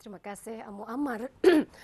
Terima kasih Muammar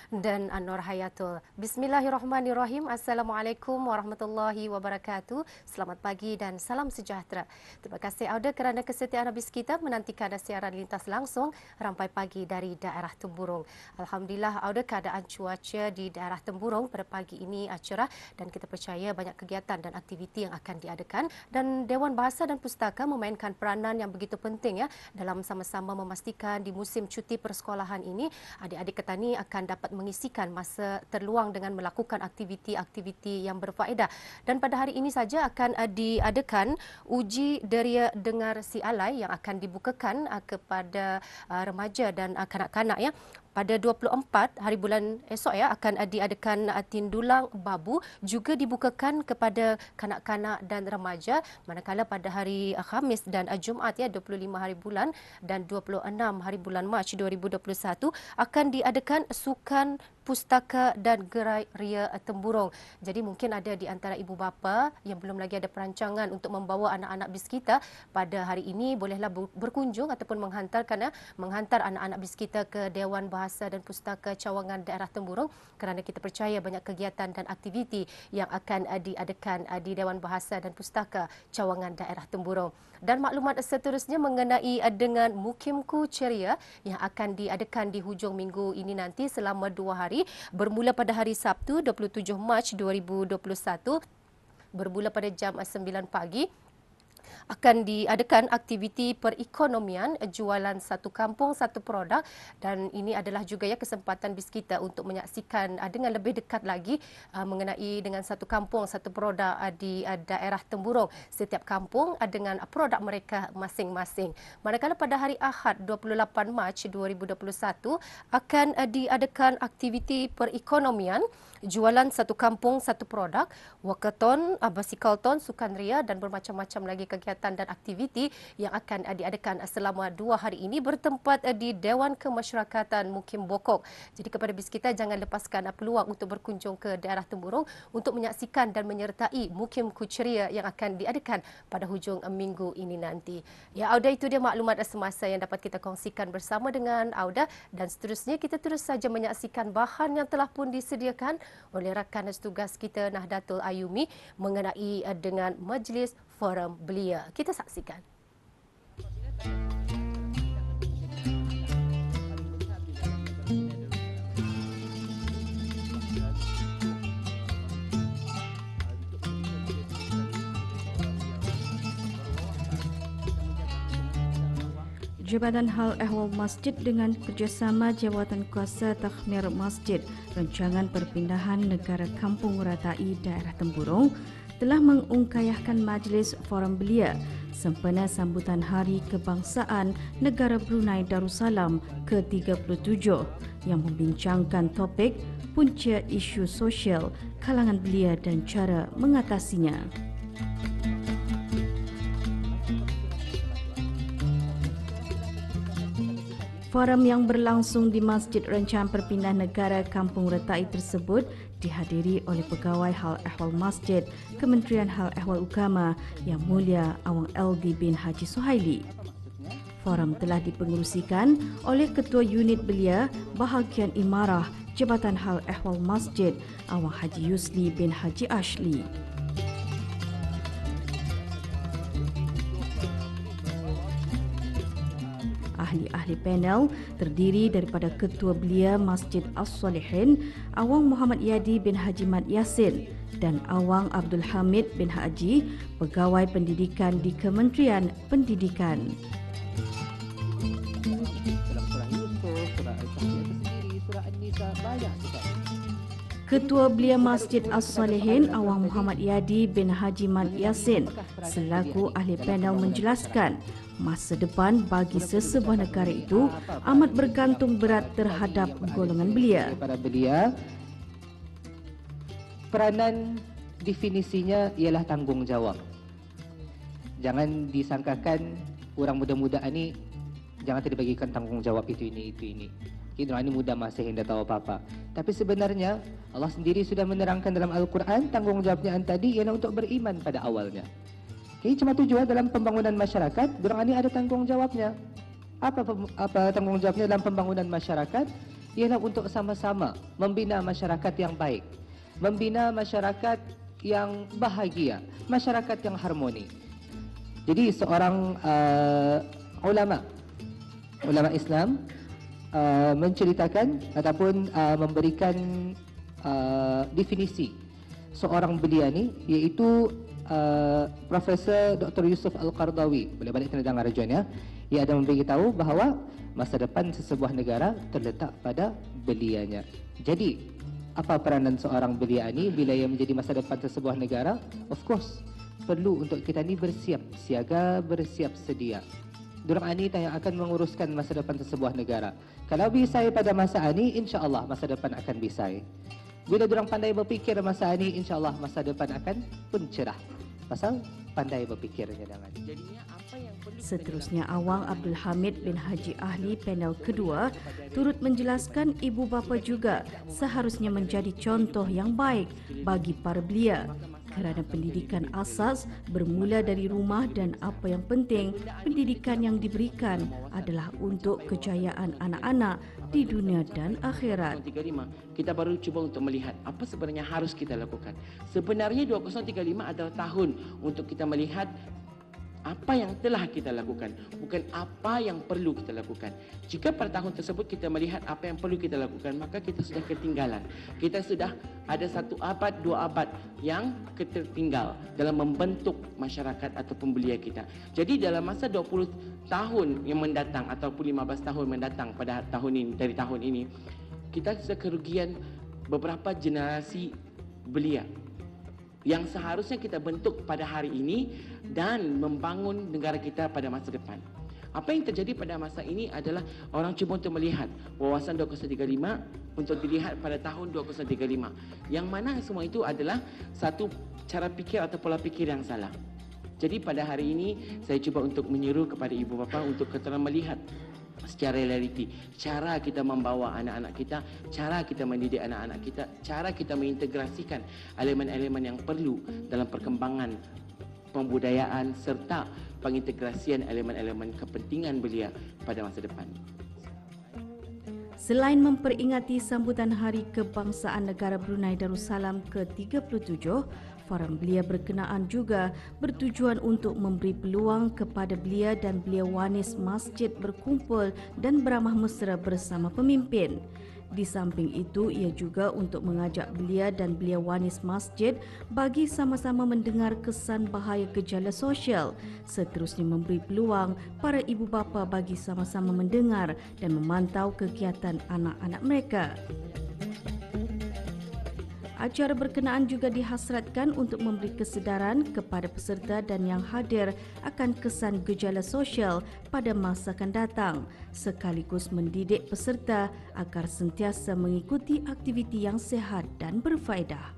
dan Nur Hayatul. Bismillahirrahmanirrahim. Assalamualaikum warahmatullahi wabarakatuh. Selamat pagi dan salam sejahtera. Terima kasih Auda kerana kesetiaan habis kita menantikan siaran lintas langsung Rampai Pagi dari daerah Temburong. Alhamdulillah Auda, keadaan cuaca di daerah Temburong pada pagi ini cerah dan kita percaya banyak kegiatan dan aktiviti yang akan diadakan, dan Dewan Bahasa dan Pustaka memainkan peranan yang begitu penting dalam sama-sama memastikan di musim cuti persekolahan ini adik-adik ketani akan dapat mengisikan masa terluang dengan melakukan aktiviti-aktiviti yang berfaedah. Dan pada hari ini saja akan diadakan uji deria dengar si alai yang akan dibukakan kepada remaja dan kanak-kanak Pada 24 hari bulan esok akan diadakan tindulang babu, juga dibukakan kepada kanak-kanak dan remaja, manakala pada hari Khamis dan Jumaat 25 hari bulan dan 26 hari bulan Mac 2021 akan diadakan sukan pustaka dan gerai ria Temburong. Jadi mungkin ada di antara ibu bapa yang belum lagi ada perancangan untuk membawa anak-anak bis kita pada hari ini, bolehlah berkunjung ataupun menghantar anak-anak bis kita ke Dewan Bahasa dan Pustaka Cawangan Daerah Temburong, kerana kita percaya banyak kegiatan dan aktiviti yang akan diadakan di Dewan Bahasa dan Pustaka Cawangan Daerah Temburong. Dan maklumat seterusnya mengenai dengan Mukimku Ceria yang akan diadakan di hujung minggu ini nanti selama 2 hari, bermula pada hari Sabtu 27 Mac 2021 bermula pada jam 9 pagi. Akan diadakan aktiviti perekonomian, jualan satu kampung satu produk, dan ini adalah juga kesempatan bis kita untuk menyaksikan dengan lebih dekat lagi mengenai dengan satu kampung satu produk di daerah Temburong. Setiap kampung dengan produk mereka masing-masing. Manakala pada hari Ahad 28 Mac 2021 akan diadakan aktiviti perekonomian, jualan satu kampung satu produk, walkathon, basikleton, sukan ria dan bermacam-macam lagi kegiatan dan aktiviti yang akan diadakan selama 2 hari ini bertempat di Dewan Kemasyarakatan Mukim Bokok. Jadi kepada bis kita jangan lepaskan peluang untuk berkunjung ke daerah Temburong untuk menyaksikan dan menyertai Mukim Kuceria yang akan diadakan pada hujung minggu ini nanti. Ya Auda, itu dia maklumat semasa yang dapat kita kongsikan bersama dengan Auda, dan seterusnya kita terus saja menyaksikan bahan yang telah pun disediakan oleh rakan tugas kita Nahdlatul Ayumi mengenai dengan Majlis Forum Belia. Kita saksikan. Jabatan Hal Ehwal Masjid dengan kerjasama Jawatan Kuasa Takhmir Masjid Rancangan Perpindahan Negara Kampung Ratai Daerah Temburong telah mengungkayahkan Majlis Forum Belia sempena sambutan Hari Kebangsaan Negara Brunei Darussalam ke-37 yang membincangkan topik punca isu sosial kalangan belia dan cara mengatasinya. Forum yang berlangsung di Masjid Rancangan Perpindahan Negara Kampung Ratai tersebut dihadiri oleh Pegawai Hal Ehwal Masjid Kementerian Hal Ehwal Agama Yang Mulia Awang LD bin Haji Suhaili. Forum telah dipengerusikan oleh Ketua Unit Belia Bahagian Imarah Jabatan Hal Ehwal Masjid Awang Haji Yusli bin Haji Ashli. Ahli-ahli panel terdiri daripada Ketua Belia Masjid As-Salihin Awang Muhammad Yadi bin Haji Mat Yasin dan Awang Abdul Hamid bin Haji, Pegawai Pendidikan di Kementerian Pendidikan. Ketua Belia Masjid As-Salihin Awang Muhammad Yadi bin Haji Mat Yasin selaku ahli panel menjelaskan masa depan bagi sesebuah negara itu amat bergantung berat terhadap golongan belia. Para belia, peranan definisinya ialah tanggungjawab. Jangan disangkakan orang muda-muda ini jangan dibagikan tanggungjawab itu ini. Kita ini muda masih hendak tahu apa-apa. Tapi sebenarnya Allah sendiri sudah menerangkan dalam Al-Quran tanggungjawabnya tadi ialah untuk beriman pada awalnya. Jadi cuma tujuan dalam pembangunan masyarakat, orang ini ada tanggungjawabnya. Apa tanggungjawabnya dalam pembangunan masyarakat? Ialah untuk sama-sama membina masyarakat yang baik, membina masyarakat yang bahagia, masyarakat yang harmoni. Jadi seorang ulama Islam menceritakan ataupun memberikan definisi seorang belia ni, iaitu Profesor Dr. Yusuf Al-Qardawi. Boleh balik kena dengar Rajuan ya. Ia ada memberitahu bahawa masa depan sesebuah negara terletak pada belianya. Jadi, apa peranan seorang belia ni bila ia menjadi masa depan sesebuah negara? Of course, perlu untuk kita ni bersiap siaga, bersiap sedia. Durang ani yang akan menguruskan masa depan sesebuah negara. Kalau bisai pada masa ini, insya-Allah masa depan akan bisai. Bila durang pandai berfikir masa ini, insya-Allah masa depan akan pun cerah. Pasal pandai berfikirnya dengan. Jadinya apa yang perlu Seterusnya, Awang Abdul Hamid bin Haji Ahli panel kedua turut menjelaskan ibu bapa juga seharusnya menjadi contoh yang baik bagi para belia. Kerana pendidikan asas bermula dari rumah dan apa yang penting, pendidikan yang diberikan adalah untuk kejayaan anak-anak di dunia dan akhirat. 2035 kita baru cuba untuk melihat apa sebenarnya harus kita lakukan. Sebenarnya 2035 adalah tahun untuk kita melihat apa yang telah kita lakukan, bukan apa yang perlu kita lakukan. Jika pada tahun tersebut kita melihat apa yang perlu kita lakukan, maka kita sudah ketinggalan. Kita sudah ada 1 abad, 2 abad yang ketertinggal dalam membentuk masyarakat ataupun belia kita. Jadi dalam masa 20 tahun yang mendatang ataupun 15 tahun mendatang pada tahun ini, dari tahun ini, kita sudah kerugian beberapa generasi belia yang seharusnya kita bentuk pada hari ini dan membangun negara kita pada masa depan. Apa yang terjadi pada masa ini adalah orang cuba untuk melihat wawasan 2035 untuk dilihat pada tahun 2035. Yang mana semua itu adalah satu cara fikir atau pola fikir yang salah. Jadi pada hari ini saya cuba untuk menyeru kepada ibu bapa untuk kita melihat secara realiti, cara kita membawa anak-anak kita, cara kita mendidik anak-anak kita, cara kita mengintegrasikan elemen-elemen yang perlu dalam perkembangan pembudayaan serta pengintegrasian elemen-elemen kepentingan belia pada masa depan. Selain memperingati sambutan Hari Kebangsaan Negara Brunei Darussalam ke-37, Forum Belia berkenaan juga bertujuan untuk memberi peluang kepada belia dan belia wanis masjid berkumpul dan beramah mesra bersama pemimpin. Di samping itu, ia juga untuk mengajak belia dan belia wanis masjid bagi sama-sama mendengar kesan bahaya gejala sosial. Seterusnya memberi peluang para ibu bapa bagi sama-sama mendengar dan memantau kegiatan anak-anak mereka. Acara berkenaan juga dihasratkan untuk memberi kesedaran kepada peserta dan yang hadir akan kesan gejala sosial pada masa akan datang, sekaligus mendidik peserta agar sentiasa mengikuti aktiviti yang sihat dan berfaedah.